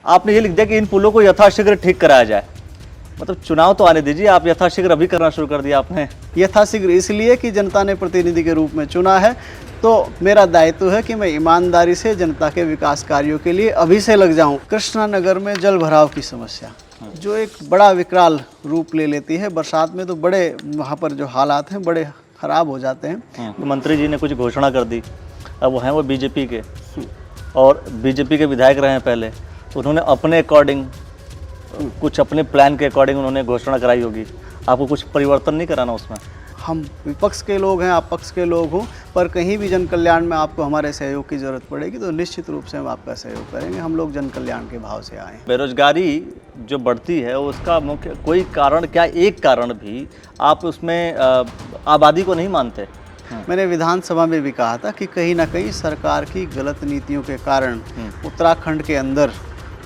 आपने ये लिख दिया कि इन पुलों को यथाशीघ्र ठीक कराया जाए। मतलब चुनाव तो आने दीजिए, आप यथाशीघ्र अभी करना शुरू कर दिया आपने। यथाशीघ्र इसलिए कि जनता ने प्रतिनिधि के रूप में चुना है, तो मेरा दायित्व है कि मैं ईमानदारी से जनता के विकास कार्यों के लिए अभी से लग जाऊं। कृष्णा नगर में जल भराव की समस्या जो एक बड़ा विकराल रूप ले लेती है, बरसात में तो बड़े वहाँ पर जो हालात हैं बड़े खराब हो जाते हैं। मंत्री जी ने कुछ घोषणा कर दी, अब वो हैं वो बीजेपी के, और बीजेपी के विधायक रहे हैं पहले, उन्होंने अपने अकॉर्डिंग कुछ अपने प्लान के अकॉर्डिंग उन्होंने घोषणा कराई होगी। आपको कुछ परिवर्तन नहीं कराना उसमें? हम विपक्ष के लोग हैं, आप पक्ष के लोग हों, पर कहीं भी जन कल्याण में आपको हमारे सहयोग की ज़रूरत पड़ेगी तो निश्चित रूप से हम आपका सहयोग करेंगे। हम लोग जन कल्याण के भाव से आए हैं। बेरोजगारी जो बढ़ती है उसका मुख्य कोई कारण क्या, एक कारण भी आप उसमें आबादी को नहीं मानते? मैंने विधानसभा में भी कहा था कि कहीं ना कहीं सरकार की गलत नीतियों के कारण उत्तराखंड के अंदर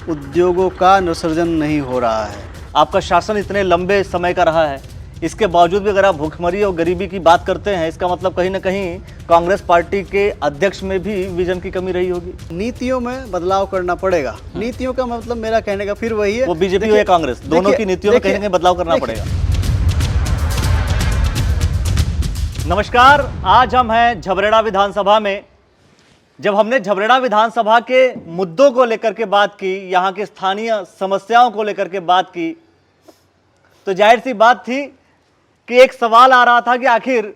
उद्योगों का निसर्जन नहीं हो रहा है। आपका शासन इतने लंबे समय का रहा है, इसके बावजूद भी अगर आप भूखमरी और गरीबी की बात करते हैं, इसका मतलब कहीं ना कहीं कांग्रेस पार्टी के अध्यक्ष में भी विजन की कमी रही होगी। नीतियों में बदलाव करना पड़ेगा। नीतियों का मतलब मेरा कहने का फिर वही है, वो बीजेपी हो या कांग्रेस, दोनों की नीतियों में कहीं ना कहीं बदलाव करना पड़ेगा। नमस्कार, आज हम हैं झबरेड़ा विधानसभा में। जब हमने झबरेड़ा विधानसभा के मुद्दों को लेकर के बात की, यहाँ के स्थानीय समस्याओं को लेकर के बात की, तो जाहिर सी बात थी कि एक सवाल आ रहा था कि आखिर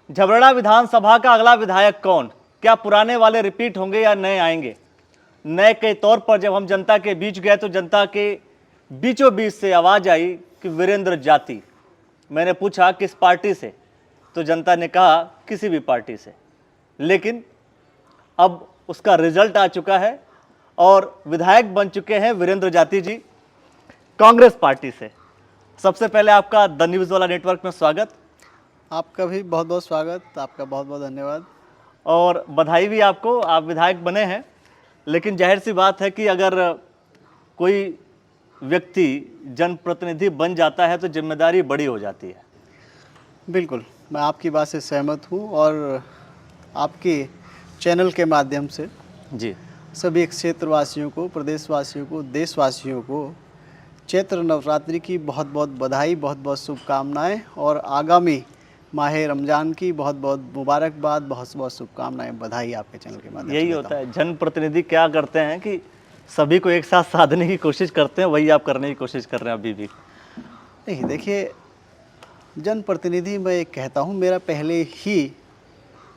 झबरेड़ा विधानसभा का अगला विधायक कौन, क्या पुराने वाले रिपीट होंगे या नए आएंगे। नए के तौर पर जब हम जनता के बीच गए तो जनता के बीचों बीच से आवाज़ आई कि वीरेंद्र जाति। मैंने पूछा किस पार्टी से, तो जनता ने कहा किसी भी पार्टी से। लेकिन अब उसका रिजल्ट आ चुका है और विधायक बन चुके हैं वीरेंद्र जाति जी कांग्रेस पार्टी से। सबसे पहले आपका द न्यूज़ वाला नेटवर्क में स्वागत। आपका भी बहुत बहुत स्वागत, आपका बहुत बहुत धन्यवाद और बधाई भी आपको, आप विधायक बने हैं। लेकिन जाहिर सी बात है कि अगर कोई व्यक्ति जनप्रतिनिधि बन जाता है तो जिम्मेदारी बड़ी हो जाती है। बिल्कुल, मैं आपकी बात से सहमत हूँ और आपके चैनल के माध्यम से जी सभी क्षेत्रवासियों को, प्रदेशवासियों को, देशवासियों को चैत्र नवरात्रि की बहुत बहुत बधाई, बहुत बहुत शुभकामनाएं और आगामी माह रमज़ान की बहुत बहुत मुबारकबाद, बहुत बहुत शुभकामनाएं, बधाई आपके चैनल के माध्यम से। यही होता है, जनप्रतिनिधि क्या करते हैं कि सभी को एक साथ साधने की कोशिश करते हैं, वही आप करने की कोशिश कर रहे हैं अभी भी। नहीं, देखिए, जनप्रतिनिधि मैं एक कहता हूँ, मेरा पहले ही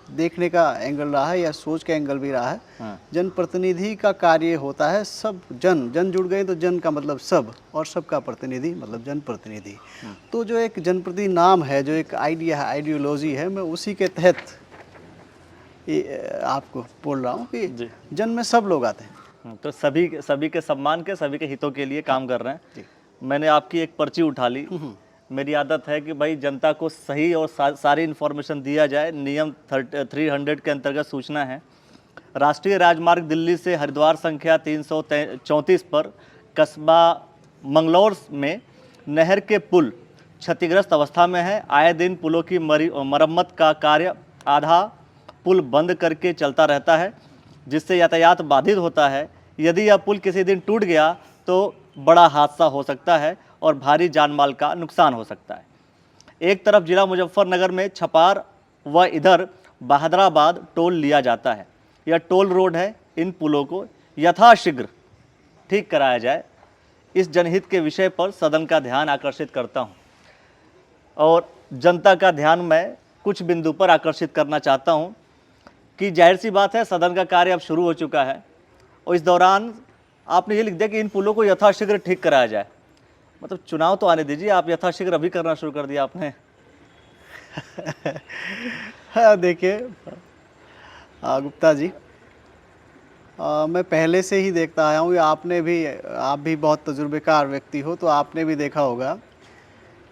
देखने का एंगल रहा है या सोच का एंगल भी रहा है। जनप्रतिनिधि का कार्य होता है सब जन जुड़ गए तो जन का मतलब सब, और सबका प्रतिनिधि मतलब जनप्रतिनिधि। तो जो एक जनप्रतिनिधि नाम है, जो एक आइडिया है, आइडियोलॉजी है, मैं उसी के तहत आपको बोल रहा हूँ कि जन में सब लोग आते हैं। तो सभी के सम्मान के, सभी के हितों के लिए काम कर रहे हैं। मैंने आपकी एक पर्ची उठा ली। मेरी आदत है कि भाई जनता को सही और सारी इन्फॉर्मेशन दिया जाए। नियम 300 के अंतर्गत सूचना है। राष्ट्रीय राजमार्ग दिल्ली से हरिद्वार संख्या 334 पर कस्बा मंगलौर में नहर के पुल क्षतिग्रस्त अवस्था में है। आए दिन पुलों की मरम्मत का कार्य आधा पुल बंद करके चलता रहता है, जिससे यातायात बाधित होता है। यदि यह पुल किसी दिन टूट गया तो बड़ा हादसा हो सकता है और भारी जानमाल का नुकसान हो सकता है। एक तरफ जिला मुजफ्फरनगर में छपार व इधर बहादुराबाद टोल लिया जाता है। यह टोल रोड है। इन पुलों को यथाशीघ्र ठीक कराया जाए। इस जनहित के विषय पर सदन का ध्यान आकर्षित करता हूं और जनता का ध्यान मैं कुछ बिंदु पर आकर्षित करना चाहता हूं कि जाहिर सी बात है सदन का कार्य अब शुरू हो चुका है और इस दौरान आपने ये लिख दिया कि इन पुलों को यथाशीघ्र ठीक कराया जाए। मतलब चुनाव तो आने दीजिए, आप यथाशीघ्र अभी करना शुरू कर दिया आपने। हाँ, देखिए गुप्ता जी, मैं पहले से ही देखता आया हूँ, या आप भी बहुत तजुर्बेकार व्यक्ति हो, तो आपने भी देखा होगा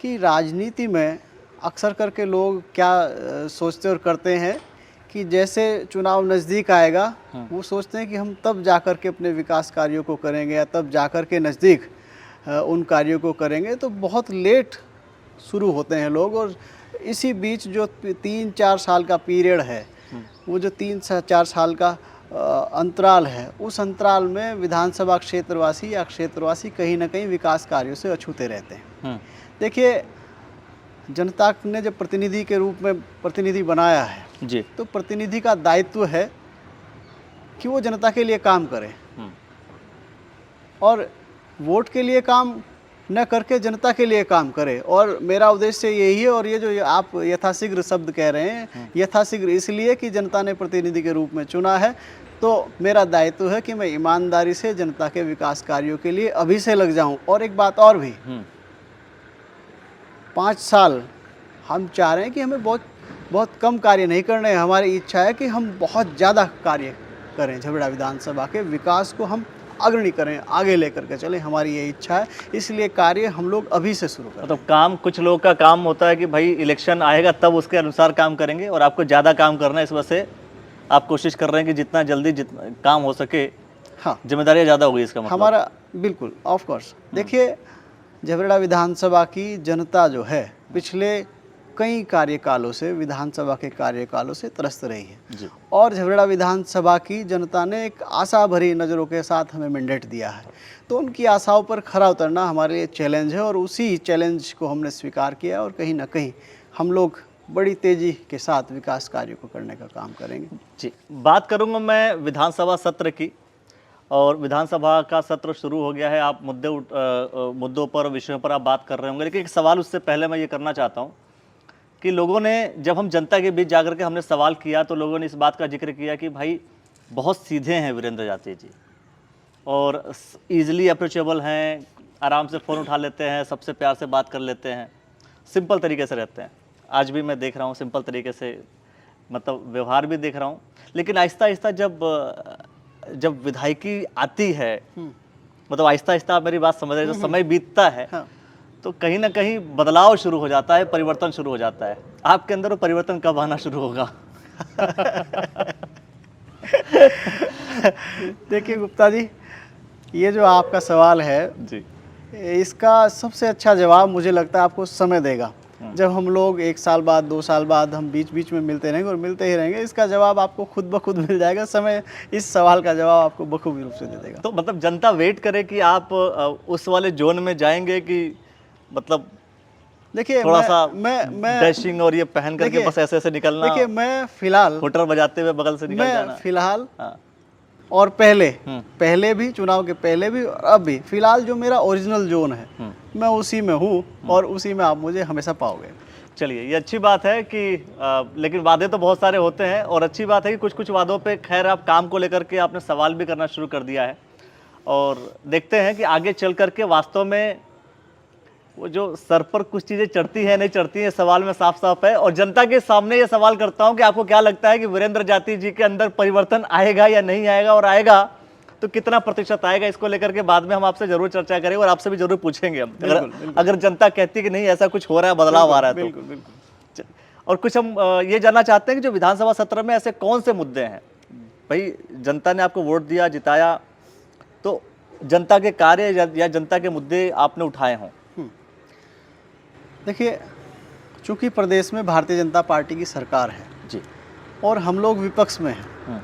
कि राजनीति में अक्सर करके लोग क्या सोचते और करते हैं कि जैसे चुनाव नज़दीक आएगा वो सोचते हैं कि हम तब जाकर के अपने विकास कार्यों को करेंगे या तब जाकर के नज़दीक उन कार्यों को करेंगे। तो बहुत लेट शुरू होते हैं लोग, और इसी बीच जो 3-4 साल का पीरियड है, वो जो 3-4 साल का अंतराल है, उस अंतराल में विधानसभा क्षेत्रवासी या क्षेत्रवासी कहीं ना कहीं विकास कार्यों से अछूते रहते हैं। देखिए, जनता ने जब प्रतिनिधि के रूप में प्रतिनिधि बनाया है जी। तो प्रतिनिधि का दायित्व है कि वो जनता के लिए काम करे और वोट के लिए काम न करके जनता के लिए काम करे। और मेरा उद्देश्य यही है। और ये जो आप यथाशीघ्र शब्द कह रहे हैं, यथाशीघ्र इसलिए कि जनता ने प्रतिनिधि के रूप में चुना है, तो मेरा दायित्व है कि मैं ईमानदारी से जनता के विकास कार्यों के लिए अभी से लग जाऊं। और एक बात और भी, 5 साल हम चाह रहे हैं कि हमें बहुत कम कार्य नहीं करने हैं। हमारी इच्छा है कि हम बहुत ज़्यादा कार्य करें, झबरेड़ा विधानसभा के विकास को हम अग्रणी करें, आगे लेकर के चलें, हमारी ये इच्छा है। इसलिए कार्य हम लोग अभी से शुरू करें। तो काम, कुछ लोगों का काम होता है कि भाई इलेक्शन आएगा तब उसके अनुसार काम करेंगे, और आपको ज़्यादा काम करना है, इस वजह से आप कोशिश कर रहे हैं कि जितना जल्दी जितना काम हो सके। हाँ, जिम्मेदारियाँ ज़्यादा होगी इसका मतलब। हमारा बिल्कुल, ऑफ कोर्स। देखिए, झबरेड़ा विधानसभा की जनता जो है पिछले कई कार्यकालों से, विधानसभा के कार्यकालों से त्रस्त रही है जी। और झबरेड़ा विधानसभा की जनता ने एक आशा भरी नज़रों के साथ हमें मैंडेट दिया है। तो उनकी आशाओं पर खरा उतरना हमारे लिए चैलेंज है और उसी चैलेंज को हमने स्वीकार किया और कहीं ना कहीं हम लोग बड़ी तेज़ी के साथ विकास कार्यों को करने का काम करेंगे। जी, बात करूँगा मैं विधानसभा सत्र की, और विधानसभा का सत्र शुरू हो गया है। आप मुद्दों पर, विषयों पर आप बात कर रहे होंगे, लेकिन एक सवाल उससे पहले मैं ये करना चाहता हूँ कि लोगों ने, जब हम जनता के बीच जाकर के हमने सवाल किया, तो लोगों ने इस बात का जिक्र किया कि भाई बहुत सीधे हैं वीरेंद्र जाती जी, और ईजिली अप्रोचेबल हैं, आराम से फ़ोन उठा लेते हैं, सबसे प्यार से बात कर लेते हैं, सिंपल तरीके से रहते हैं। आज भी मैं देख रहा हूँ सिंपल तरीके से, मतलब व्यवहार भी देख रहा हूँ। लेकिन आहिस्ता आहिस्ता जब विधायकी आती है, मतलब आहिस्ता आहिस्ता, आप मेरी बात समझ रहे हैं, जब समय बीतता है तो कहीं ना कहीं बदलाव शुरू हो जाता है, परिवर्तन शुरू हो जाता है। आपके अंदर वो परिवर्तन कब आना शुरू होगा? देखिए गुप्ता जी, ये जो आपका सवाल है जी, इसका सबसे अच्छा जवाब मुझे लगता है आपको समय देगा। जब हम लोग 1 साल बाद, 2 साल बाद हम बीच बीच में मिलते रहेंगे और मिलते ही रहेंगे, इसका जवाब आपको खुद ब खुद मिल जाएगा। समय इस सवाल का जवाब आपको बखूबी रूप से दे देगा। तो मतलब जनता वेट करे कि आप उस वाले जोन में जाएंगे कि मतलब देखिए, थोड़ा सा मैं डैशिंग और ये पहन करके बस ऐसे ऐसे निकलना? देखिए, मैं फिलहाल होटल बजाते हुए बगल से निकल जाना? फिलहाल हाँ। और पहले भी, चुनाव के पहले भी और अब भी, फिलहाल जो मेरा ओरिजिनल जोन है मैं उसी में हूँ और उसी में आप मुझे हमेशा पाओगे। चलिए, ये अच्छी बात है कि लेकिन वादे तो बहुत सारे होते हैं, और अच्छी बात है कि कुछ कुछ वादों पे खैर आप काम को लेकर के आपने सवाल भी करना शुरू कर दिया है, और देखते हैं कि आगे चल करके वास्तव में वो जो सर पर कुछ चीज़ें चढ़ती हैं नहीं चढ़ती हैं, सवाल में साफ साफ है। और जनता के सामने ये सवाल करता हूं कि आपको क्या लगता है कि वीरेंद्र जाती जी के अंदर परिवर्तन आएगा या नहीं आएगा, और आएगा तो कितना प्रतिशत आएगा? इसको लेकर के बाद में हम आपसे जरूर चर्चा करेंगे और आपसे भी जरूर पूछेंगे हम, अगर जनता कहती है कि नहीं ऐसा कुछ हो रहा है, बदलाव आ रहा है। बिल्कुल बिल्कुल। और कुछ हम ये जानना चाहते हैं कि जो विधानसभा सत्र में ऐसे कौन से मुद्दे हैं, भाई जनता ने आपको वोट दिया, जिताया, तो जनता के कार्य या जनता के मुद्दे आपने उठाए हों? देखिए, चूंकि प्रदेश में भारतीय जनता पार्टी की सरकार है जी, और हम लोग विपक्ष में हैं,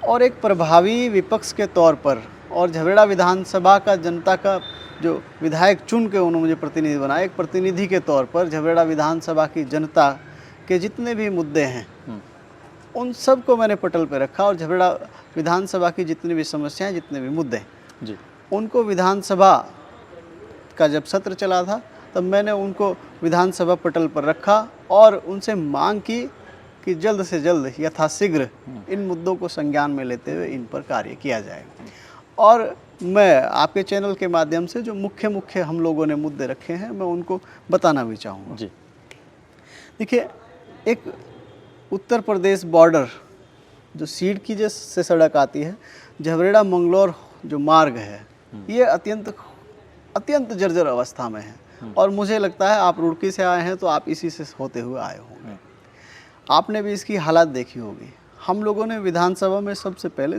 और एक प्रभावी विपक्ष के तौर पर, और झबरेड़ा विधानसभा का जनता का जो विधायक चुन के उन्होंने मुझे प्रतिनिधि बनाया, एक प्रतिनिधि के तौर पर झबरेड़ा विधानसभा की जनता के जितने भी मुद्दे हैं उन सब को मैंने पटल पर रखा, और झबरेड़ा विधानसभा की जितनी भी समस्याएं, जितने भी मुद्दे जी, उनको विधानसभा का जब सत्र चला था तब मैंने उनको विधानसभा पटल पर रखा और उनसे मांग की कि जल्द से जल्द, यथाशीघ्र इन मुद्दों को संज्ञान में लेते हुए इन पर कार्य किया जाए। और मैं आपके चैनल के माध्यम से जो मुख्य हम लोगों ने मुद्दे रखे हैं मैं उनको बताना भी चाहूँगा जी। देखिए, एक उत्तर प्रदेश बॉर्डर जो सीड की से सड़क आती है, झबरेड़ा मंगलौर जो मार्ग है, ये अत्यंत जर्जर अवस्था में है। और मुझे लगता है आप रुड़की से आए हैं तो आप इसी से होते हुए आए होंगे, आपने भी इसकी हालत देखी होगी। हम लोगों ने विधानसभा में सबसे पहले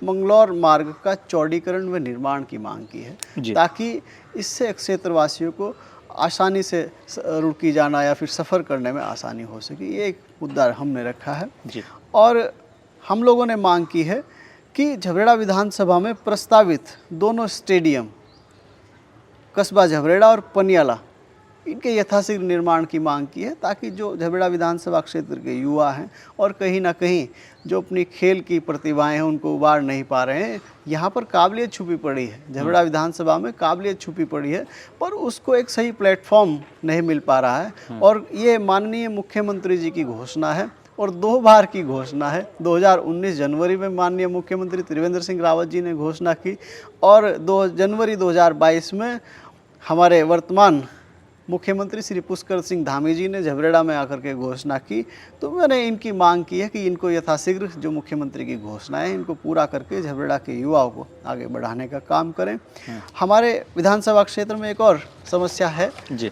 मंगलौर मार्ग का चौड़ीकरण व निर्माण की मांग की है, ताकि इससे क्षेत्रवासियों को आसानी से रुड़की जाना या फिर सफ़र करने में आसानी हो सके। ये एक मुद्दा हमने रखा है जी। और हम लोगों ने मांग की है कि झबरेड़ा विधानसभा में प्रस्तावित दोनों स्टेडियम कस्बा झबरेड़ा और पनियाला इनके यथाशीघ्र निर्माण की मांग की है, ताकि जो झबरेड़ा विधानसभा क्षेत्र के युवा हैं और कहीं ना कहीं जो अपनी खेल की प्रतिभाएं हैं उनको उबार नहीं पा रहे हैं, यहाँ पर काबिलियत छुपी पड़ी है, झबरेड़ा विधानसभा में काबिलियत छुपी पड़ी है, पर उसको एक सही प्लेटफॉर्म नहीं मिल पा रहा है। और ये माननीय मुख्यमंत्री जी की घोषणा है और 2 बार की घोषणा है। 2019 जनवरी में माननीय मुख्यमंत्री त्रिवेंद्र सिंह रावत जी ने घोषणा की और 2 जनवरी 2022 में हमारे वर्तमान मुख्यमंत्री श्री पुष्कर सिंह धामी जी ने झबरेड़ा में आकर के घोषणा की। तो मैंने इनकी मांग की है कि इनको यथाशीघ्र जो मुख्यमंत्री की घोषणा है इनको पूरा करके झबरेड़ा के युवाओं को आगे बढ़ाने का काम करें। हमारे विधानसभा क्षेत्र में एक और समस्या है जी,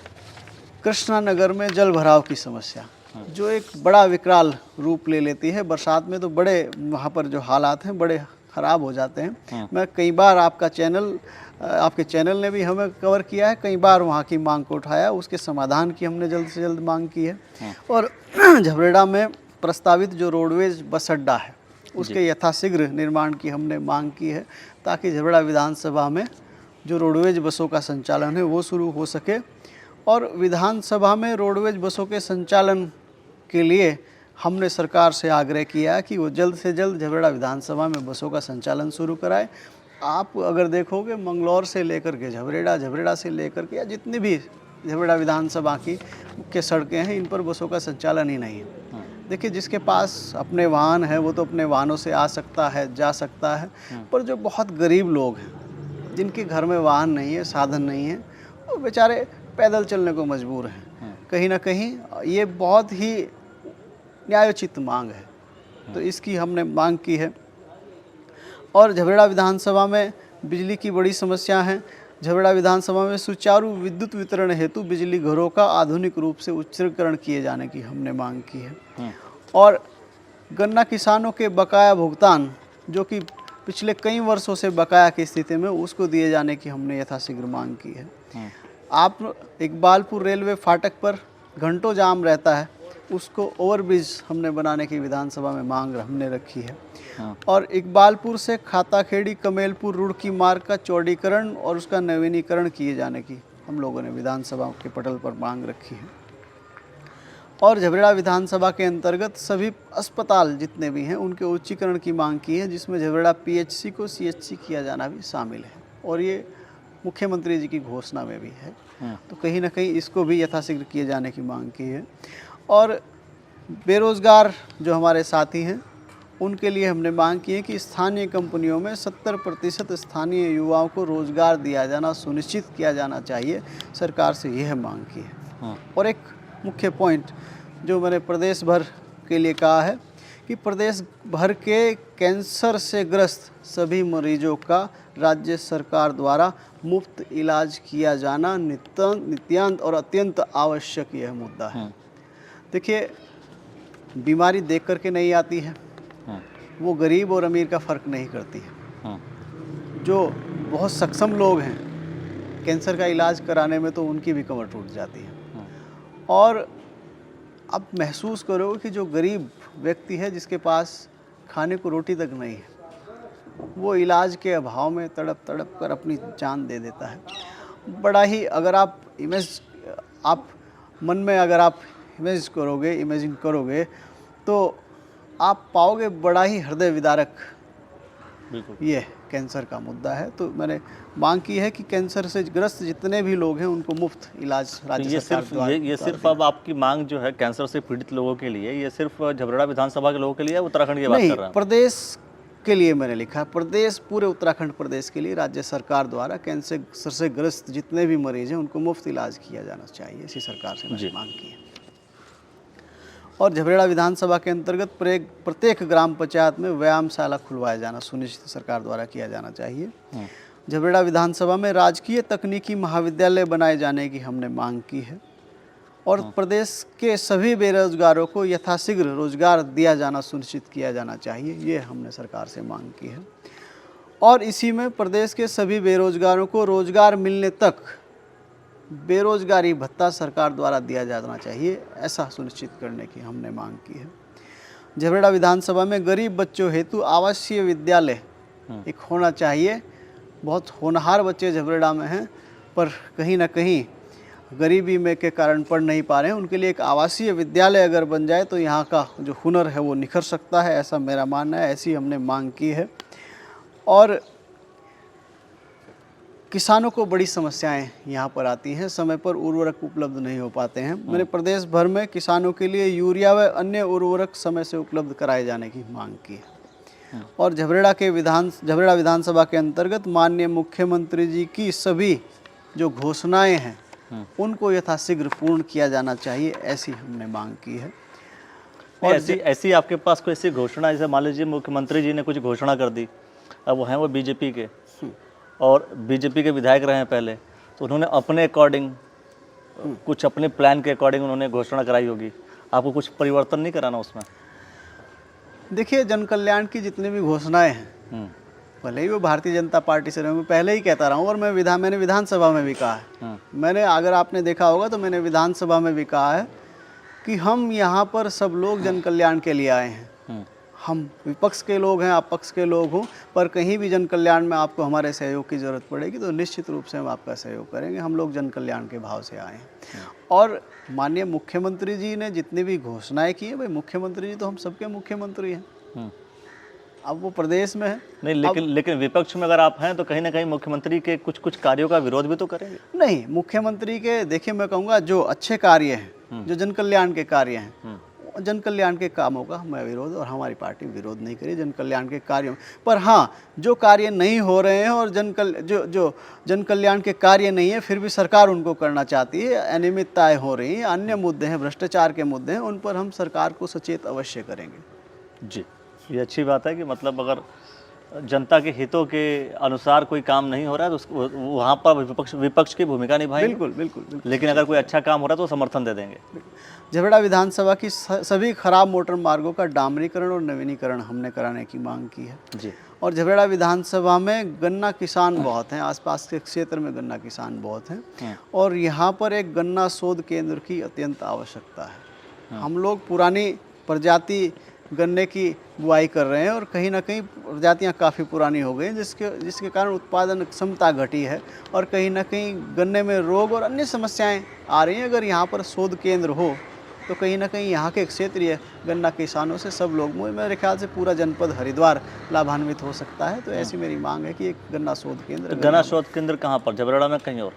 कृष्णा नगर में जल भराव की समस्या, जो एक बड़ा विकराल रूप ले लेती है। बरसात में तो बड़े वहाँ पर जो हालात हैं बड़े ख़राब हो जाते हैं। मैं कई बार आपके चैनल ने भी हमें कवर किया है, कई बार वहाँ की मांग को उठाया, उसके समाधान की हमने जल्द से जल्द मांग की है। और झबरेड़ा में प्रस्तावित जो रोडवेज बस अड्डा है उसके यथाशीघ्र निर्माण की हमने मांग की है, ताकि झबरेड़ा विधानसभा में जो रोडवेज बसों का संचालन है वो शुरू हो सके। और विधानसभा में रोडवेज बसों के संचालन के लिए हमने सरकार से आग्रह किया है कि वो जल्द से जल्द झबरेड़ा विधानसभा में बसों का संचालन शुरू कराए। आप अगर देखोगे मंगलौर से लेकर के झबरेड़ा, झबरेड़ा से लेकर के या जितनी भी झबरेड़ा विधानसभा की मुख्य सड़कें हैं इन पर बसों का संचालन ही नहीं है। देखिए, जिसके पास अपने वाहन है वो तो अपने वाहनों से आ सकता है, जा सकता है, पर जो बहुत गरीब लोग हैं जिनके घर में वाहन नहीं है, साधन नहीं है, वो बेचारे पैदल चलने को मजबूर हैं। कहीं ना कहीं ये बहुत ही न्यायोचित मांग है, तो इसकी हमने मांग की है। और झबरेड़ा विधानसभा में बिजली की बड़ी समस्या है। झबरेड़ा विधानसभा में सुचारू विद्युत वितरण हेतु बिजली घरों का आधुनिक रूप से उच्चीकरण किए जाने की हमने मांग की है। और गन्ना किसानों के बकाया भुगतान जो कि पिछले कई वर्षों से बकाया की स्थिति में, उसको दिए जाने की हमने यथाशीघ्र मांग की है। आप इकबालपुर रेलवे फाटक पर घंटों जाम रहता है, उसको ओवरब्रिज हमने बनाने की विधानसभा में मांग हमने रखी है। और इकबालपुर से खाताखेड़ी कमेलपुर रुड़की मार्ग का चौड़ीकरण और उसका नवीनीकरण किए जाने की हम लोगों ने विधानसभा के पटल पर मांग रखी है। और झबरेड़ा विधानसभा के अंतर्गत सभी अस्पताल जितने भी हैं उनके उच्चीकरण की मांग की है, जिसमें झबरेड़ा PHC को CHC किया जाना भी शामिल है, और ये मुख्यमंत्री जी की घोषणा में भी है। तो कहीं ना कहीं इसको भी यथाशीघ्र किए जाने की मांग की है। और बेरोज़गार जो हमारे साथी हैं उनके लिए हमने मांग की है कि स्थानीय कंपनियों में 70% स्थानीय युवाओं को रोज़गार दिया जाना सुनिश्चित किया जाना चाहिए, सरकार से यह मांग की है। और एक मुख्य पॉइंट जो मैंने प्रदेश भर के लिए कहा है कि प्रदेश भर के कैंसर से ग्रस्त सभी मरीजों का राज्य सरकार द्वारा मुफ्त इलाज किया जाना नित्यांत और अत्यंत आवश्यक यह मुद्दा है। देखिए, बीमारी देख करके नहीं आती है, वो गरीब और अमीर का फ़र्क नहीं करती है। जो बहुत सक्षम लोग हैं कैंसर का इलाज कराने में तो उनकी भी कमर टूट जाती है। और आप महसूस करोगे कि जो गरीब व्यक्ति है जिसके पास खाने को रोटी तक नहीं है, वो इलाज के अभाव में तड़प तड़प कर अपनी जान दे देता है। बड़ा ही अगर आप मन में अगर आप इमेजिन करोगे तो आप पाओगे बड़ा ही हृदय विदारक ये कैंसर का मुद्दा है। तो मैंने मांग की है कि कैंसर से ग्रस्त जितने भी लोग हैं उनको मुफ्त इलाज राज्य सरकार द्वारा। ये सिर्फ अब आपकी मांग जो है कैंसर से पीड़ित लोगों के लिए, ये सिर्फ झबरेड़ा विधानसभा के लोगों के लिए, उत्तराखंड की बात कर रहा हूं? प्रदेश के लिए मैंने लिखा, प्रदेश पूरे उत्तराखंड प्रदेश के लिए राज्य सरकार द्वारा कैंसर से ग्रस्त जितने भी मरीज हैं उनको मुफ्त इलाज किया जाना चाहिए, इसी सरकार से मैंने मांग की है। और झबरेड़ा विधानसभा के अंतर्गत प्रत्येक ग्राम पंचायत में व्यायामशाला खुलवाया जाना सुनिश्चित सरकार द्वारा किया जाना चाहिए। झबरेड़ा विधानसभा में राजकीय तकनीकी महाविद्यालय बनाए जाने की हमने मांग की है। और प्रदेश के सभी बेरोजगारों को यथाशीघ्र रोजगार दिया जाना सुनिश्चित किया जाना चाहिए, ये हमने सरकार से मांग की है। और इसी में प्रदेश के सभी बेरोजगारों को रोजगार मिलने तक बेरोजगारी भत्ता सरकार द्वारा दिया जाना चाहिए, ऐसा सुनिश्चित करने की हमने मांग की है। झबरेड़ा विधानसभा में गरीब बच्चों हेतु आवासीय विद्यालय एक होना चाहिए। बहुत होनहार बच्चे झबरेड़ा में हैं, पर कहीं ना कहीं गरीबी में के कारण पढ़ नहीं पा रहे हैं। उनके लिए एक आवासीय विद्यालय अगर बन जाए तो यहाँ का जो हुनर है वो निखर सकता है, ऐसा मेरा मानना है। ऐसी हमने मांग की है। और किसानों को बड़ी समस्याएं यहाँ पर आती हैं, समय पर उर्वरक उपलब्ध नहीं हो पाते हैं। मैंने प्रदेश भर में किसानों के लिए यूरिया व अन्य उर्वरक समय से उपलब्ध कराए जाने की मांग की है। और झबरेड़ा विधानसभा के अंतर्गत माननीय मुख्यमंत्री जी की सभी जो घोषणाएं हैं उनको यथाशीघ्र पूर्ण किया जाना चाहिए, ऐसी हमने मांग की है। और ऐसी आपके पास कोई ऐसी घोषणा, जैसे मान लीजिए मुख्यमंत्री जी ने कुछ घोषणा कर दी, अब वो हैं वो बीजेपी के और बीजेपी के विधायक रहे हैं पहले, तो उन्होंने अपने अकॉर्डिंग कुछ अपने प्लान के अकॉर्डिंग उन्होंने घोषणा कराई होगी, आपको कुछ परिवर्तन नहीं कराना उसमें? देखिए, जन कल्याण की जितनी भी घोषणाएं हैं, भले ही वो भारतीय जनता पार्टी से रहे, मैं पहले ही कहता रहा हूँ, और मैंने विधानसभा में भी कहा है। मैंने, अगर आपने देखा होगा तो मैंने विधानसभा में भी कहा है कि हम यहाँ पर सब लोग जन कल्याण के लिए आए हैं। हम विपक्ष के लोग हैं, आप पक्ष के लोग हों, पर कहीं भी जन कल्याण में आपको हमारे सहयोग की ज़रूरत पड़ेगी तो निश्चित रूप से हम आपका सहयोग करेंगे। हम लोग जन कल्याण के भाव से आए हैं। और माननीय मुख्यमंत्री जी ने जितनी भी घोषणाएं की हैं, भाई मुख्यमंत्री जी तो हम सबके मुख्यमंत्री हैं। अब वो प्रदेश में है नहीं, लेकिन विपक्ष में अगर आप हैं तो कहीं ना कहीं मुख्यमंत्री के कुछ कार्यों का विरोध भी तो करेंगे। नहीं, मुख्यमंत्री के, देखिए मैं कहूँगा जो अच्छे कार्य हैं, जो जन कल्याण के कार्य हैं, जन कल्याण के कामों का मैं विरोध, और हमारी पार्टी विरोध नहीं करी जन कल्याण के कार्यों में। पर हाँ, जो कार्य नहीं हो रहे हैं और जो जन कल्याण के कार्य नहीं है फिर भी सरकार उनको करना चाहती है, अनियमितताएं हो रही हैं, अन्य मुद्दे हैं, भ्रष्टाचार के मुद्दे हैं, उन पर हम सरकार को सचेत अवश्य करेंगे। जी, ये अच्छी बात है कि मतलब अगर जनता के हितों के अनुसार कोई काम नहीं हो रहा है तो वहाँ पर विपक्ष की भूमिका निभाएंगे। बिल्कुल बिल्कुल बिल्कुल। लेकिन अगर कोई अच्छा काम हो रहा है तो समर्थन दे देंगे। झबरेड़ा विधानसभा की सभी खराब मोटर मार्गों का डामरीकरण और नवीनीकरण हमने कराने की मांग की है। जी। और झबरेड़ा विधानसभा में गन्ना किसान बहुत हैं, आसपास के क्षेत्र में गन्ना किसान बहुत हैं, और यहाँ पर एक गन्ना शोध केंद्र की अत्यंत आवश्यकता है। हम लोग पुरानी प्रजाति गन्ने की बुआई कर रहे हैं और कहीं ना कहीं प्रजातियाँ काफ़ी पुरानी हो गई, जिसके कारण उत्पादन क्षमता घटी है और कहीं ना कहीं गन्ने में रोग और अन्य समस्याएं आ रही हैं। अगर यहाँ पर शोध केंद्र हो तो कहीं ना कहीं यहाँ के क्षेत्रीय गन्ना किसानों से सब लोग, मेरे ख्याल से पूरा जनपद हरिद्वार लाभान्वित हो सकता है। तो ऐसी मेरी मांग है कि एक गन्ना शोध केंद्र। तो गन्ना शोध केंद्र कहाँ पर, झबरेड़ा में कहीं और?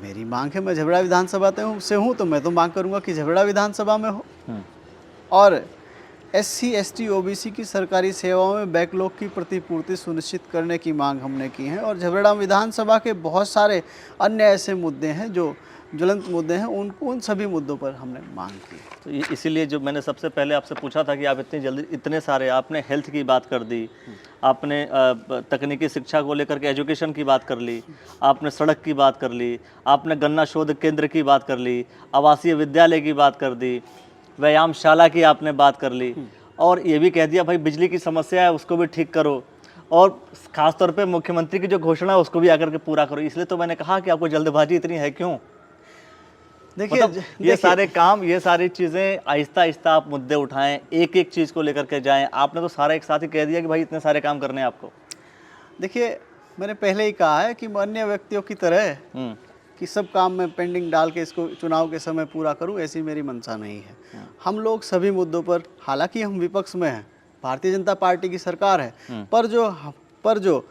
मेरी मांग है, मैं झबरेड़ा विधानसभा से हूँ तो मैं तो मांग करूँगा कि झबरेड़ा विधानसभा में हो। और SC ST OBC की सरकारी सेवाओं में बैकलॉग की प्रतिपूर्ति सुनिश्चित करने की मांग हमने की है। और झबरेड़ा विधानसभा के बहुत सारे अन्य ऐसे मुद्दे हैं जो ज्वलंत मुद्दे हैं, उन सभी मुद्दों पर हमने मांग की। तो इसीलिए जो मैंने सबसे पहले आपसे पूछा था कि आप इतनी जल्दी इतने सारे, आपने हेल्थ की बात कर दी, आपने तकनीकी शिक्षा को लेकर के एजुकेशन की बात कर ली, आपने सड़क की बात कर ली, आपने गन्ना शोध केंद्र की बात कर ली, आवासीय विद्यालय की बात कर दी, व्यायामशाला की आपने बात कर ली, और ये भी कह दिया भाई बिजली की समस्या है उसको भी ठीक करो, और ख़ासतौर पे मुख्यमंत्री की जो घोषणा है उसको भी आकर के पूरा करो। इसलिए तो मैंने कहा कि आपको जल्दबाजी इतनी है क्यों? देखिए, ये सारे काम, ये सारी चीज़ें आहिस्ता आहिस्ता आप मुद्दे उठाएं, एक एक चीज़ को लेकर के जाएं। आपने तो सारा एक साथ ही कह दिया कि भाई इतने सारे काम करने हैं आपको। देखिए, मैंने पहले ही कहा है कि अन्य व्यक्तियों की तरह कि सब काम मैं पेंडिंग डाल के इसको चुनाव के समय पूरा करूं, ऐसी मेरी मंशा नहीं है। हम लोग सभी मुद्दों पर, हालांकि हम विपक्ष में हैं, भारतीय जनता पार्टी की सरकार है, पर जो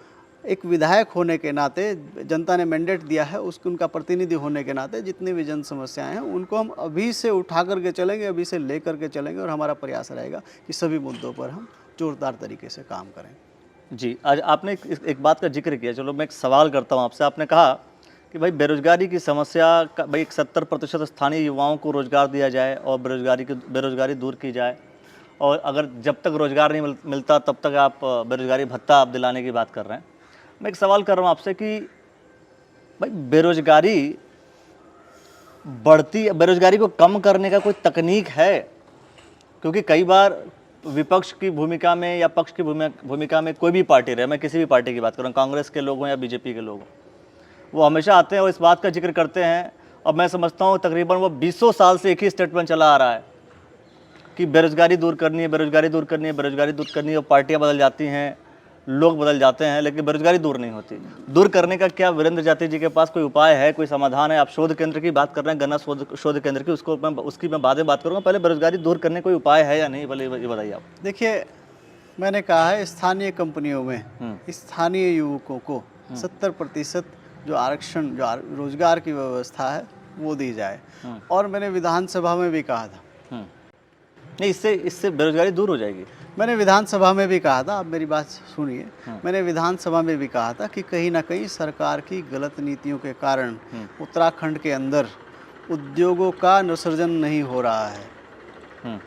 एक विधायक होने के नाते, जनता ने मैंडेट दिया है, उसको उनका प्रतिनिधि होने के नाते जितनी भी जन समस्याएं हैं उनको हम अभी से उठा करके चलेंगे, अभी से ले करके चलेंगे, और हमारा प्रयास रहेगा कि सभी मुद्दों पर हम जोरदार तरीके से काम करें। जी, आज आपने एक बात का जिक्र किया, चलो मैं एक सवाल करता हूँ आपसे। आपने कहा कि भाई बेरोजगारी की समस्या का, भाई 70% स्थानीय युवाओं को रोजगार दिया जाए और बेरोजगारी दूर की जाए, और अगर जब तक रोजगार नहीं मिलता तब तक आप बेरोजगारी भत्ता आप दिलाने की बात कर रहे हैं। मैं एक सवाल कर रहा हूँ आपसे कि भाई बेरोजगारी को कम करने का कोई तकनीक है? क्योंकि कई बार विपक्ष की भूमिका में या पक्ष की भूमिका में कोई भी पार्टी रहे, मैं किसी भी पार्टी की बात कर रहा हूँ, कांग्रेस के लोग हों या बीजेपी के लोग हों, वो हमेशा आते हैं और इस बात का जिक्र करते हैं, और मैं समझता हूँ तकरीबन वो 20 साल से एक ही स्टेटमेंट चला आ रहा है कि बेरोजगारी दूर करनी है, बेरोजगारी दूर करनी है, बेरोजगारी दूर करनी है, और पार्टियां बदल जाती हैं, लोग बदल जाते हैं, लेकिन बेरोजगारी दूर नहीं होती। दूर करने का क्या वीरेंद्र जाती जी के पास कोई उपाय है, कोई समाधान है? आप शोध केंद्र की बात कर रहे हैं, गन्ना शोध केंद्र की, उसकी मैं बाद में बात करूँगा। पहले बेरोजगारी दूर करने कोई उपाय है या नहीं, पहले ये बताइए आप। देखिए, मैंने कहा है स्थानीय कंपनियों में स्थानीय युवकों को 70% जो आरक्षण, जो रोजगार की व्यवस्था है वो दी जाए। और मैंने विधानसभा में भी कहा था, नहीं, इससे बेरोजगारी दूर हो जाएगी। मैंने विधानसभा में भी कहा था, आप मेरी बात सुनिए, मैंने विधानसभा में भी कहा था कि कहीं ना कहीं सरकार की गलत नीतियों के कारण उत्तराखंड के अंदर उद्योगों का नवसृजन नहीं हो रहा है।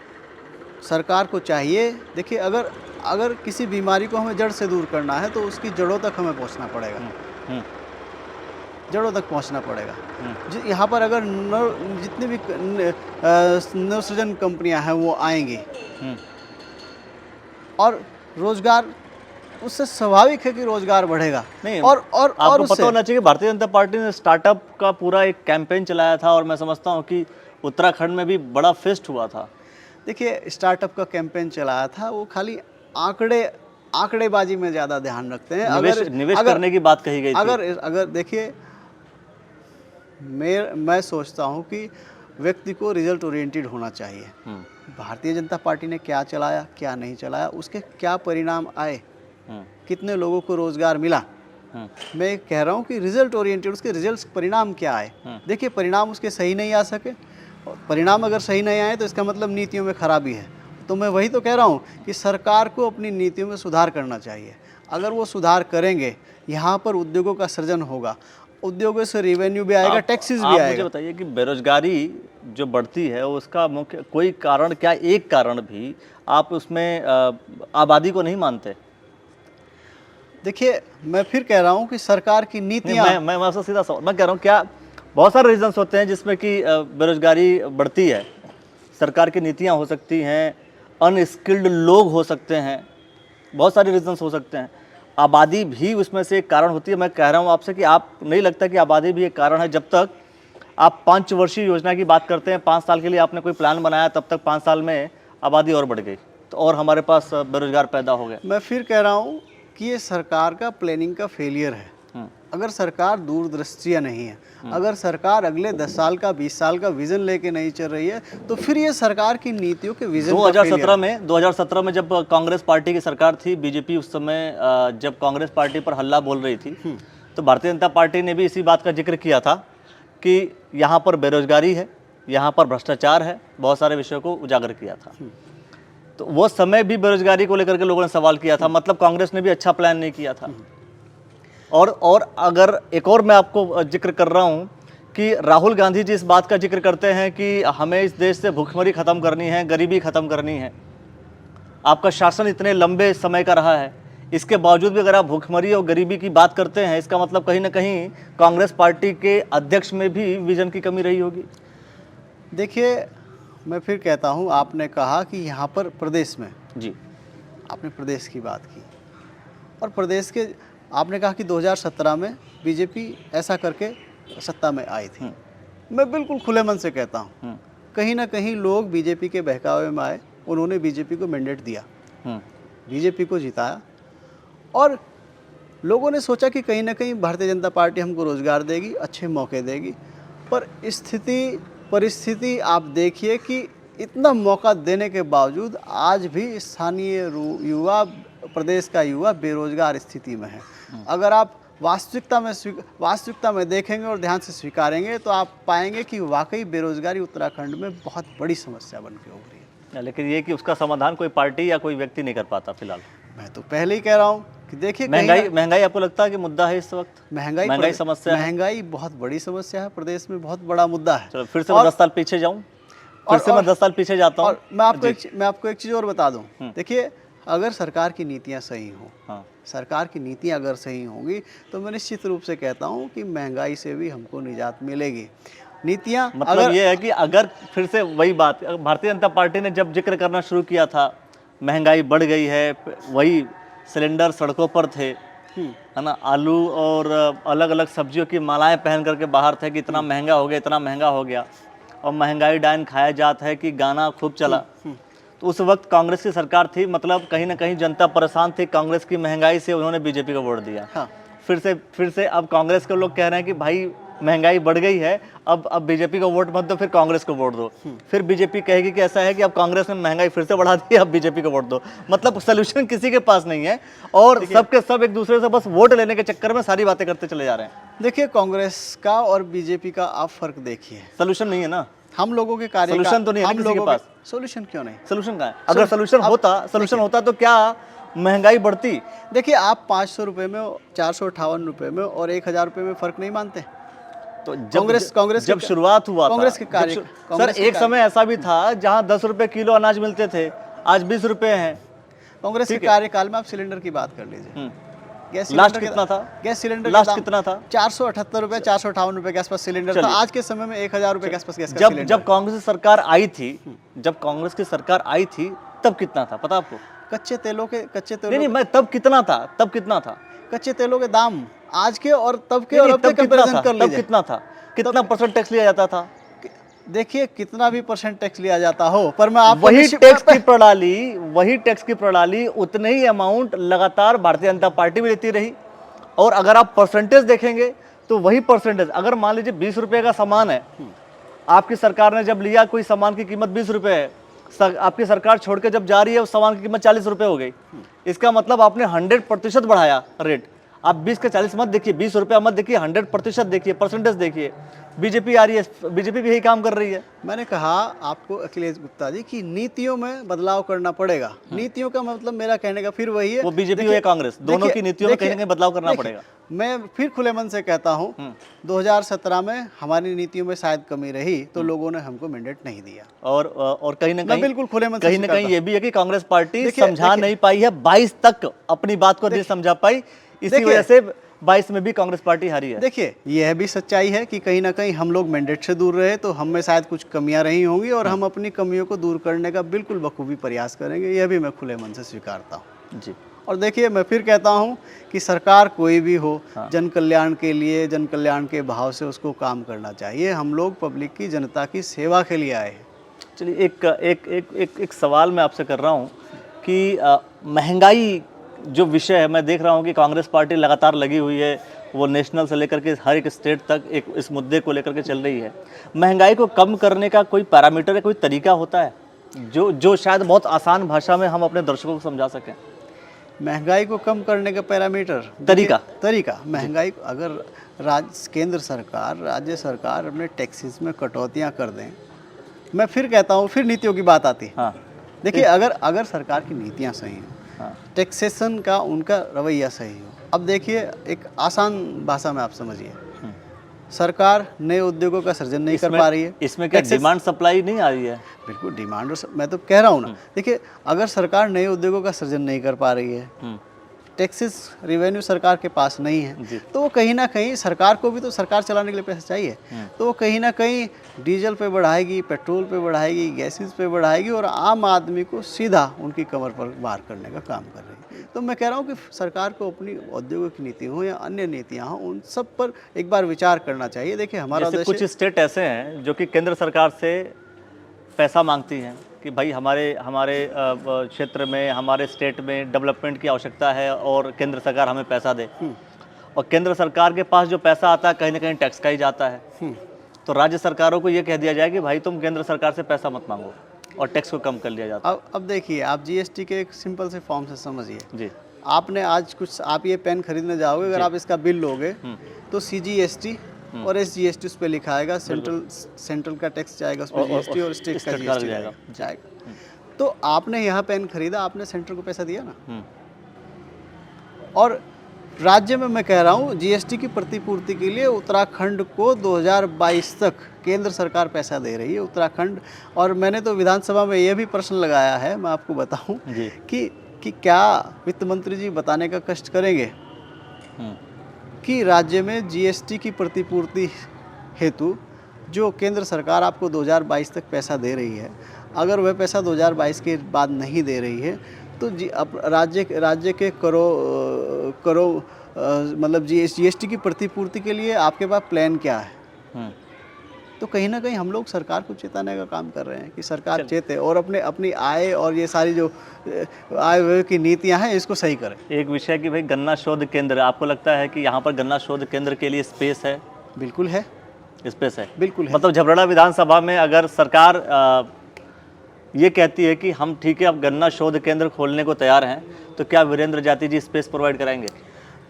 सरकार को चाहिए, देखिए, अगर किसी बीमारी को हमें जड़ से दूर करना है तो उसकी जड़ों तक हमें पहुंचना पड़ेगा, जड़ों तक पहुंचना पड़ेगा। यहाँ पर अगर जितनी भी नवसृजन कंपनियां हैं वो आएंगी और रोजगार, उससे स्वाभाविक है कि रोजगार बढ़ेगा। नहीं, और आपको पता होना चाहिए कि भारतीय जनता पार्टी ने स्टार्टअप का पूरा एक कैंपेन चलाया था, और मैं समझता हूँ कि उत्तराखंड में भी बड़ा फेस्ट हुआ था। देखिए, स्टार्टअप का कैंपेन चलाया था, वो खाली आंकड़ेबाजी में ज़्यादा ध्यान रखते हैं। निवेश करने की बात कही गई थी। अगर देखिए, मैं सोचता हूँ कि व्यक्ति को रिजल्ट ओरिएंटेड होना चाहिए। भारतीय जनता पार्टी ने क्या चलाया, क्या नहीं चलाया, उसके क्या परिणाम आए, कितने लोगों को रोजगार मिला, मैं कह रहा हूँ कि रिजल्ट ओरिएंटेड, उसके रिजल्ट परिणाम क्या आए। देखिए, परिणाम उसके सही नहीं आ सके, परिणाम अगर सही नहीं आए तो इसका मतलब नीतियों में खराबी है। तो मैं वही तो कह रहा हूँ कि सरकार को अपनी नीतियों में सुधार करना चाहिए। अगर वो सुधार करेंगे, यहाँ पर उद्योगों का सृजन होगा, उद्योगों से रेवेन्यू भी आएगा, टैक्सेस भी आएगा। मुझे बताइए कि बेरोजगारी जो बढ़ती है उसका मुख्य कोई कारण, क्या एक कारण भी आप उसमें आबादी को नहीं मानते? देखिए, मैं फिर कह रहा हूँ कि सरकार की नीतियाँ, मैं आपसे सीधा सवाल मैं कह रहा हूँ, क्या बहुत सारे रीजंस होते हैं जिसमें कि बेरोजगारी बढ़ती है? सरकार की नीतियाँ हो सकती हैं, अनस्किल्ड लोग हो सकते हैं, बहुत सारे रीजंस हो सकते हैं, आबादी भी उसमें से एक कारण होती है। मैं कह रहा हूँ आपसे कि आप नहीं लगता कि आबादी भी एक कारण है? जब तक आप 5 वर्षीय योजना की बात करते हैं, 5 साल के लिए आपने कोई प्लान बनाया, तब तक 5 साल में आबादी और बढ़ गई, तो और हमारे पास बेरोजगार पैदा हो गए। मैं फिर कह रहा हूँ कि ये सरकार का प्लानिंग का फेलियर है। अगर सरकार दूरदृष्टिया नहीं है, अगर सरकार अगले 10 साल का 20 साल का विजन लेके नहीं चल रही है, तो फिर ये सरकार की नीतियों के विजन 2017 में जब कांग्रेस पार्टी की सरकार थी, बीजेपी उस समय जब कांग्रेस पार्टी पर हल्ला बोल रही थी, तो भारतीय जनता पार्टी ने भी इसी बात का जिक्र किया था कि यहाँ पर बेरोजगारी है, यहाँ पर भ्रष्टाचार है, बहुत सारे विषयों को उजागर किया था। तो वो समय भी बेरोजगारी को लेकर के लोगों ने सवाल किया था, मतलब कांग्रेस ने भी अच्छा प्लान नहीं किया था। और अगर एक और मैं आपको जिक्र कर रहा हूँ कि राहुल गांधी जी इस बात का जिक्र करते हैं कि हमें इस देश से भूखमरी ख़त्म करनी है, गरीबी ख़त्म करनी है। आपका शासन इतने लंबे समय का रहा है, इसके बावजूद भी अगर आप भूखमरी और गरीबी की बात करते हैं, इसका मतलब कहीं ना कहीं कांग्रेस पार्टी के अध्यक्ष में भी विजन की कमी रही होगी। देखिए, मैं फिर कहता हूँ, आपने कहा कि यहाँ पर प्रदेश में, जी, आपने प्रदेश की बात की, और प्रदेश के आपने कहा कि 2017 में बीजेपी ऐसा करके सत्ता में आई थी। मैं बिल्कुल खुले मन से कहता हूँ, कहीं ना कहीं लोग बीजेपी के बहकावे में आए, उन्होंने बीजेपी को मैंडेट दिया, बीजेपी को जिताया, और लोगों ने सोचा कि कहीं ना कहीं भारतीय जनता पार्टी हमको रोजगार देगी, अच्छे मौके देगी। पर परिस्थिति आप देखिए कि इतना मौका देने के बावजूद आज भी स्थानीय युवा, प्रदेश का युवा बेरोजगार स्थिति में है। अगर आप वास्तविकता में देखेंगे और ध्यान से स्वीकारेंगे तो आप पाएंगे कि वाकई बेरोजगारी उत्तराखंड में बहुत बड़ी समस्या बन के उभरी है। लेकिन ये कि उसका समाधान कोई पार्टी या कोई व्यक्ति नहीं कर पाता फिलहाल। मैं तो पहले ही कह रहा हूँ कि देखिए, महंगाई आपको लगता है कि मुद्दा है इस वक्त? महंगाई समस्या, महंगाई बहुत बड़ी समस्या है, प्रदेश में बहुत बड़ा मुद्दा है। चलो फिर से मैं 10 साल पीछे जाऊँ, फिर से मैं 10 साल पीछे जाता हूँ। मैं आपको एक चीज़ और बता दूँ। देखिए, अगर सरकार की नीतियाँ सही हों, सरकार की नीतियाँ अगर सही होंगी तो मैं निश्चित रूप से कहता हूँ कि महंगाई से भी हमको निजात मिलेगी। नीतियाँ मतलब ये है कि अगर फिर से वही बात, भारतीय जनता पार्टी ने जब जिक्र करना शुरू किया था, महंगाई बढ़ गई है, वही सिलेंडर सड़कों पर थे, है ना, आलू और अलग अलग सब्जियों की मालाएं पहन करके बाहर थे कि इतना महंगा हो गया, इतना महंगा हो गया, और महंगाई डायन खाया जाता है कि गाना खूब चला। तो उस वक्त कांग्रेस की सरकार थी, मतलब कहीं ना कहीं जनता परेशान थी कांग्रेस की महंगाई से, उन्होंने बीजेपी को वोट दिया। हाँ। फिर से अब कांग्रेस के लोग कह रहे हैं कि भाई महंगाई बढ़ गई है, अब बीजेपी को वोट मत दो, फिर कांग्रेस को वोट दो। फिर बीजेपी कहेगी कि ऐसा है कि अब कांग्रेस ने महंगाई फिर से बढ़ा दी है, अब बीजेपी को वोट दो। मतलब सोल्यूशन किसी के पास नहीं है, और सबके सब एक दूसरे से बस वोट लेने के चक्कर में सारी बातें करते चले जा रहे हैं। देखिए, कांग्रेस का और बीजेपी का आप फर्क देखिए। सोल्यूशन नहीं है ना, हम लोगों के कार्य सोल्यूशन तो नहीं है हम किसी के लोगों पास। सोल्यूशन क्यों नहीं? सोल्यूशन कहाँ है? अगर सोल्यूशन होता तो क्या महंगाई बढ़ती? देखिए, आप 500 रुपये में, 458 रुपये में और 1000 रुपये में फर्क नहीं मानते? तो कांग्रेस जब शुरुआत हुआ कांग्रेस था, के कार्य सर एक समय ऐसा भी था जहां 10 रुपए किलो अनाज मिलते थे, आज 20 रुपए हैं। कांग्रेस के कार्यकाल में आप सिलेंडर की बात कर लीजिए। गैस लास्ट कितना था? गैस सिलेंडर लास्ट कितना था? 478 रुपये, 458 रुपये के आसपास सिलेंडर था। आज के समय में 1000 रुपये के आसपास गैस का सिलेंडर। जब कांग्रेस की सरकार आई थी, जब कांग्रेस की सरकार आई थी तब कितना था पता आपको? कच्चे तेलों नहीं, मैं तब कितना था? कच्चे तेलों के दाम आज के और तब के और अब के कंपैरिजन कर लीजिए। तब कितना था? कितना परसेंट टैक्स लिया जाता था? देखिए, कितना भी परसेंट टैक्स लिया जाता हो, पर मैं आपको वही टैक्स की प्रणाली उतने ही अमाउंट लगातार भारतीय जनता पार्टी भी लेती रही। और अगर आप परसेंटेज देखेंगे तो वही परसेंटेज, अगर मान लीजिए 20 रुपए का सामान है, आपकी सरकार ने जब लिया, कोई सामान की कीमत 20 रुपए है, आपकी सरकार छोड़ के जब जा रही है उस सामान की कीमत 40 रुपए हो गई। इसका मतलब आपने 100% बढ़ाया रेट। आप 20 के 40 मत देखिए, 20 रुपया मत देखिए, 100% देखिए, परसेंटेज देखिए। बीजेपी आ रही है, बीजेपी भी यही काम कर रही है। मैंने कहा आपको अखिलेश गुप्ता जी कि नीतियों में बदलाव करना पड़ेगा। नीतियों का मतलब मेरा कहने का फिर वही है, वो बीजेपी हो या कांग्रेस, दोनों की नीतियों में कहीं ना कहीं बदलाव करना पड़ेगा। मैं फिर खुले मन से कहता हूँ, 2017 में हमारी नीतियों में शायद कमी रही तो लोगों ने हमको मैंडेट नहीं दिया। और कहीं ना कहीं बिल्कुल खुले मन से कहीं ना कहीं ये भी है कि कांग्रेस पार्टी समझा नहीं पाई है, 22 तक अपनी बात को नहीं समझा पाई, इसी वजह से 22 में भी कांग्रेस पार्टी हारी है। देखिए, यह भी सच्चाई है कि कहीं ना कहीं हम लोग मैंडेट से दूर रहे तो हम में शायद कुछ कमियां रही होंगी, और हम अपनी कमियों को दूर करने का बिल्कुल बखूबी प्रयास करेंगे, यह भी मैं खुले मन से स्वीकारता हूँ जी। और देखिए, मैं फिर कहता हूँ कि सरकार कोई भी हो, जन कल्याण के लिए, जन कल्याण के भाव से उसको काम करना चाहिए। हम लोग पब्लिक की, जनता की सेवा के लिए आए हैं। चलिए, एक सवाल मैं आपसे कर रहा हूँ कि महंगाई जो विषय है, मैं देख रहा हूँ कि कांग्रेस पार्टी लगातार लगी हुई है, वो नेशनल से लेकर के हर एक स्टेट तक इस मुद्दे को लेकर के चल रही है। महंगाई को कम करने का कोई पैरामीटर या कोई तरीका होता है जो शायद बहुत आसान भाषा में हम अपने दर्शकों को समझा सकें? महंगाई को कम करने का पैरामीटर, तरीका महंगाई, अगर केंद्र सरकार, राज्य सरकार अपने टैक्सेस में कटौतियाँ कर दें, मैं फिर कहता हूँ, फिर नीतियों की बात आती है। हाँ। देखिए, अगर सरकार की नीतियाँ सही हैं, टैक्सेशन का उनका रवैया सही हो। अब देखिए, एक आसान भाषा में आप समझिए, सरकार नए उद्योगों का सृजन नहीं कर पा रही है। इसमें क्या डिमांड सप्लाई नहीं आ रही है? बिल्कुल डिमांड, मैं तो कह रहा हूँ ना। देखिए, अगर सरकार नए उद्योगों का सृजन नहीं कर पा रही है, टैक्सेस रेवेन्यू सरकार के पास नहीं है, तो वो कहीं ना कहीं, सरकार को भी तो सरकार चलाने के लिए पैसा चाहिए, तो वो कहीं ना कहीं डीजल पे बढ़ाएगी, पेट्रोल पे बढ़ाएगी, गैसेस पे बढ़ाएगी, और आम आदमी को सीधा उनकी कमर पर वार करने का काम कर रही है। तो मैं कह रहा हूँ कि सरकार को अपनी औद्योगिक नीति हो या अन्य नीतियाँ हों, उन सब पर एक बार विचार करना चाहिए। देखिए, हमारा कुछ स्टेट ऐसे हैं जो कि केंद्र सरकार से पैसा मांगती हैं कि भाई हमारे क्षेत्र में, हमारे स्टेट में डेवलपमेंट की आवश्यकता है और केंद्र सरकार हमें पैसा दे, और केंद्र सरकार के पास जो पैसा आता है कहीं ना कहीं टैक्स का ही जाता है। तो राज्य सरकारों को ये कह दिया जाए कि भाई तुम केंद्र सरकार से पैसा मत मांगो, और टैक्स को कम कर लिया जाता है। अब देखिए, आप जीएसटी के एक सिंपल से फॉर्म से समझिए जी। आपने आज कुछ, आप ये पेन खरीदने जाओगे, अगर आप इसका बिल लोगे तो CGST और SGST उस पर लिखा आएगा, सेंट्रल का टैक्स जाएगा उस पर GST, और स्टेट का GST जाएगा। तो आपने यहाँ पेन खरीदा, आपने सेंटर को पैसा दिया ना। और राज्य में मैं कह रहा हूँ, GST की प्रतिपूर्ति के लिए उत्तराखंड को 2022 तक केंद्र सरकार पैसा दे रही है, उत्तराखंड। और मैंने तो विधानसभा में यह भी प्रश्न लगाया है, मैं आपको बताऊं कि क्या वित्त मंत्री जी बताने का कष्ट करेंगे कि राज्य में GST की प्रतिपूर्ति हेतु जो केंद्र सरकार आपको 2022 तक पैसा दे रही है, अगर वह पैसा 2022 के बाद नहीं दे रही है तो राज्य के मतलब GST की प्रतिपूर्ति के लिए आपके पास प्लान क्या है? तो कहीं ना कहीं हम लोग सरकार को चेताने का काम कर रहे हैं कि सरकार चेते और अपनी आय और ये सारी जो आय व्यय की नीतियां हैं इसको सही करें। एक विषय कि भाई गन्ना शोध केंद्र, आपको लगता है कि यहाँ पर गन्ना शोध केंद्र के लिए स्पेस है? बिल्कुल है, स्पेस है, बिल्कुल है। मतलब झबरड़ा विधानसभा में अगर सरकार ये कहती है कि हम ठीक है अब गन्ना शोध केंद्र खोलने को तैयार हैं, तो क्या वीरेंद्र जाति जी स्पेस प्रोवाइड कराएंगे?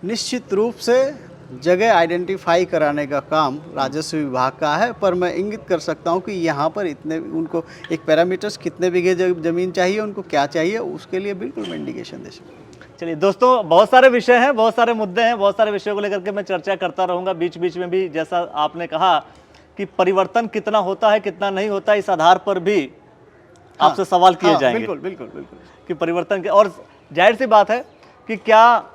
निश्चित रूप से जगह आइडेंटिफाई कराने का काम राजस्व विभाग का है, पर मैं इंगित कर सकता हूं कि यहाँ पर इतने उनको एक पैरामीटर्स कितने बीघे ज़मीन चाहिए, उनको क्या चाहिए, उसके लिए बिल्कुल मैं इंडिकेशन दे सकूँ। चलिए दोस्तों, बहुत सारे विषय हैं, बहुत सारे मुद्दे हैं, बहुत सारे विषयों को लेकर के मैं चर्चा करता रहूँगा बीच बीच में भी। जैसा आपने कहा कि परिवर्तन कितना होता है कितना नहीं होता, इस आधार पर भी आपसे सवाल किए जाएंगे। बिल्कुल बिल्कुल बिल्कुल कि परिवर्तन के, और जाहिर सी बात है कि क्या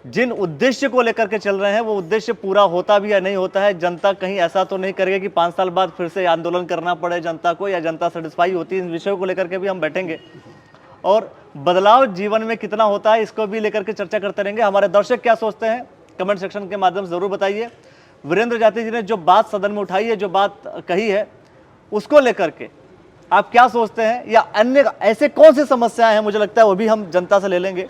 जिन उद्देश्य को लेकर के चल रहे हैं वो उद्देश्य पूरा होता भी या नहीं होता है। जनता कहीं ऐसा तो नहीं करेगी कि 5 साल बाद फिर से आंदोलन करना पड़े जनता को, या जनता सेटिस्फाई होती है। इन विषयों को लेकर के भी हम बैठेंगे और बदलाव जीवन में कितना होता है इसको भी लेकर के चर्चा करते रहेंगे। हमारे दर्शक क्या सोचते हैं कमेंट सेक्शन के माध्यम से जरूर बताइए। वीरेंद्र जाति जी ने जो बात सदन में उठाई है, जो बात कही है, उसको लेकर के आप क्या सोचते हैं, या अन्य ऐसे कौन सी समस्याएं हैं, मुझे लगता है वो भी हम जनता से ले लेंगे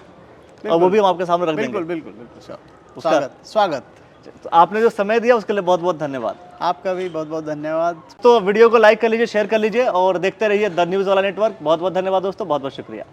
और वो भी हम आपके सामने रख देंगे। बिल्कुल बिल्कुल बिल्कुल स्वागत स्वागत। तो आपने जो समय दिया उसके लिए बहुत बहुत धन्यवाद। आपका भी बहुत बहुत धन्यवाद। तो वीडियो को लाइक कर लीजिए, शेयर कर लीजिए और देखते रहिए द न्यूज़ वाला नेटवर्क। बहुत बहुत धन्यवाद दोस्तों, बहुत बहुत शुक्रिया।